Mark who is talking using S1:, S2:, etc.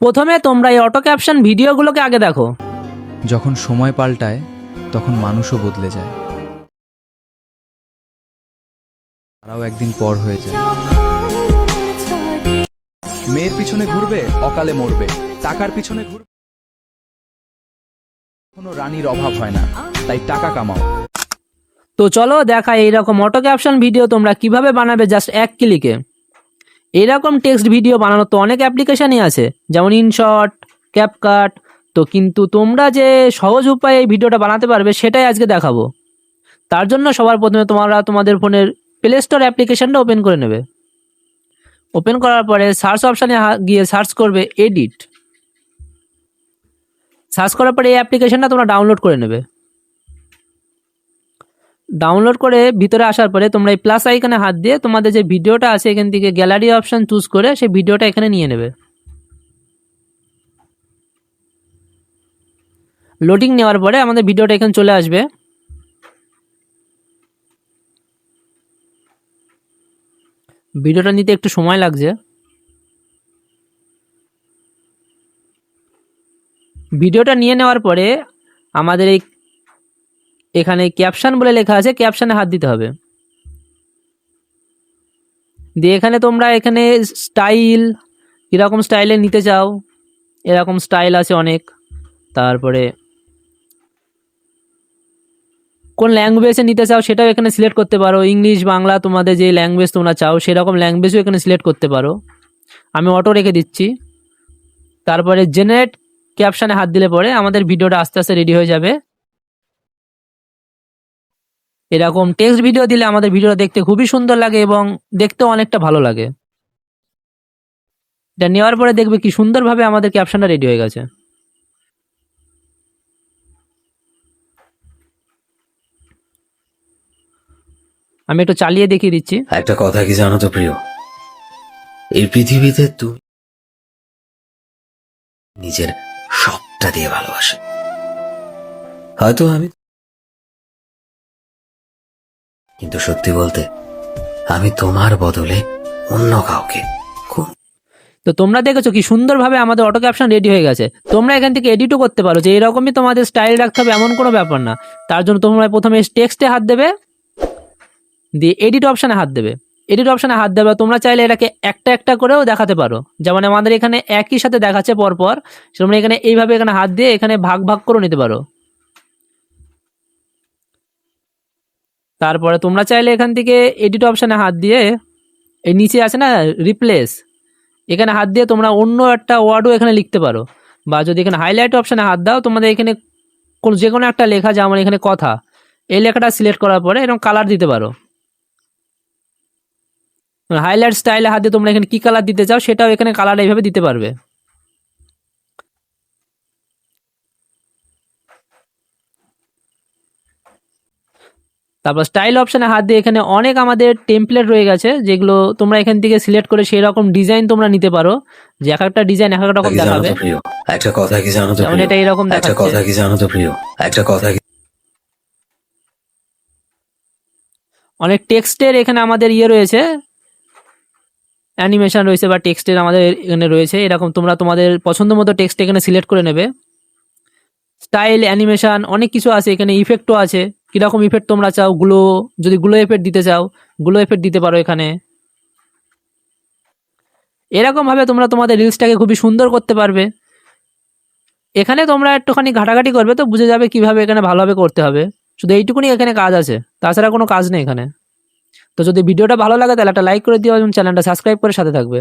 S1: প্রথমে তোমরা এই অটো ক্যাপশন ভিডিওগুলোকে আগে দেখো।
S2: যখন সময় পাল্টায় তখন মানুষও বদলে যায়, তারাও একদিন পর হয়ে যায়। মেয়ের পিছনে ঘুরবে, অকালে মরবে। টাকার পিছনে ঘুরবে, কোনো রানীর অভাব হয় না, তাই টাকা কামাও।
S1: তো চলো দেখা এইরকম অটো ক্যাপশন ভিডিও তোমরা কিভাবে বানাবে জাস্ট এক ক্লিকে। এইরকম টেক্সট ভিডিও বানানোর তো অনেক অ্যাপ্লিকেশনই আছে, যেমন ইনশট, ক্যাপকাট। তো কিন্তু তোমরা যে সহজ উপায়ে এই ভিডিওটা বানাতে পারবে সেটাই আজকে দেখাবো। তার জন্য সবার প্রথমে তোমরা তোমাদের ফোনের প্লে স্টোর অ্যাপ্লিকেশনটা ওপেন করে নেবে। ওপেন করার পরে সার্চ অপশানে গিয়ে সার্চ করবে এডিট। সার্চ করার পরে এই অ্যাপ্লিকেশনটা তোমরা ডাউনলোড করে নেবে। ডাউনলোড করে ভিতরে আসার পরে তোমরা এই প্লাস আইকনে হাত দিয়ে তোমাদের যে ভিডিওটা আছে এখান থেকে গ্যালারি অপশন চুজ করে সেই ভিডিওটা এখানে নিয়ে নেবে। লোডিং নেওয়ার পরে আমাদের ভিডিওটা এখানে চলে আসবে। ভিডিওটা নিতে একটু সময় লাগছে। ভিডিওটা নিয়ে নেওয়ার পরে আমাদের এখানে ক্যাপশন বলে লেখা আছে, ক্যাপশনে হাত দিতে হবে। দিয়ে এখানে তোমরা এখানে স্টাইল, কীরকম স্টাইলে নিতে চাও, এরকম স্টাইল আছে অনেক। তারপরে কোন ল্যাঙ্গুয়েজে নিতে চাও সেটাও এখানে সিলেক্ট করতে পারো। ইংলিশ, বাংলা, তোমাদের যে ল্যাঙ্গুয়েজ তোমরা চাও সেরকম ল্যাঙ্গুয়েজও এখানে সিলেক্ট করতে পারো। আমি অটো রেখে দিচ্ছি। তারপরে জেনারেট ক্যাপশনে হাত দিলে পরে আমাদের ভিডিওটা আস্তে আস্তে রেডি হয়ে যাবে। এরকম টেক্সট ভিডিও দিলে আমাদের ভিডিওটা দেখতে খুবই সুন্দর লাগে এবং দেখতেও অনেকটা ভালো লাগে। এটা নেওয়ার পরে দেখবে কি সুন্দরভাবে আমাদের ক্যাপশনটা রেডি হয়ে গেছে। আমি একটু চালিয়ে দেখিয়ে দিচ্ছি।
S3: একটা কথা কি জানো তো প্রিয়, এই পৃথিবীতে তুমি নিজের সবটা দিয়ে ভালোবাসে। হয়তো আমি, কিন্তু সত্যি বলতে আমি তোমার বদলে অন্য কাউকে
S1: তো তোমরা দেখেছো কি সুন্দরভাবে আমাদের অটো ক্যাপশন রেডি হয়ে গেছে। তোমরা এখান থেকে এডিটও করতে পারো, যে এরকমই তোমাদের স্টাইল রাখতে হবে এমন কোনো ব্যাপার না। তার জন্য তোমরা প্রথমে টেক্সটে হাত দেবে, দিয়ে এডিট অপশানে হাত দেবে। এডিট অপশানে হাত দেবে, তোমরা চাইলে এটাকে একটা একটা করেও দেখাতে পারো। যেমন আমাদের এখানে একই সাথে দেখাচ্ছে পরপর, তোমরা এখানে এইভাবে এখানে হাত দিয়ে এখানে ভাগ ভাগ করে নিতে পারো। তারপরে তোমরা চাইলে এখান থেকে এডিট অপশানে হাত দিয়ে এই নিচে আছে না রিপ্লেস, এখানে হাত দিয়ে তোমরা অন্য একটা ওয়ার্ডও এখানে লিখতে পারো। বা যদি এখানে হাইলাইট অপশানে হাত দাও, তোমাদের এখানে যে কোনো একটা লেখা, যেমন এখানে কথা, এই লেখাটা সিলেক্ট করার পরে এরকম কালার দিতে পারো। হাইলাইট স্টাইলে হাত দিয়ে তোমরা এখানে কি কালার দিতে চাও সেটাও এখানে কালার এইভাবে দিতে পারবে। তারপর স্টাইল অপশানে হাত দিয়ে এখানে অনেক আমাদের টেমপ্লেট রয়ে গেছে, যেগুলো তোমরা এখান থেকে সিলেক্ট করে সেই রকম ডিজাইন তোমরা নিতে পারো। যে এক একটা ডিজাইন এক এক রকম দেখাবে।
S3: প্রিয়, একটা কথা কি জানো তো
S1: যেমন
S3: প্রিয়,
S1: এটা এরকম
S3: একটা
S1: দেখাচ্ছে।
S3: কথা কি জানো তো প্রিয়, একটা কথা কি,
S1: অনেক টেক্সটের এখানে আমাদের রয়েছে, অ্যানিমেশন রয়েছে বা টেক্সটের আমাদের এখানে রয়েছে। এরকম তোমরা তোমাদের পছন্দ মতো টেক্সট এখানে সিলেক্ট করে নেবে। স্টাইল, অ্যানিমেশন অনেক কিছু আছে এখানে। ইফেক্টও আছে, কীরকম ইফেক্ট তোমরা চাও। গ্লো, যদি গ্লো এফেক্ট দিতে চাও গ্লো এফেক্ট দিতে পারো এখানে। এরকমভাবে তোমরা তোমাদের রিলসটাকে খুবই সুন্দর করতে পারবে। এখানে তোমরা একটুখানি ঘাটাঘাটি করবে তো বুঝে যাবে কিভাবে এখানে ভালোভাবে করতে হবে। শুধু এইটুকুনি এখানে কাজ আছে, তাছাড়া কোনো কাজ নেই এখানে। তো যদি ভিডিওটা ভালো লাগে তাহলে একটা লাইক করে দিও এবং চ্যানেলটা সাবস্ক্রাইব করে সাথে থাকবে।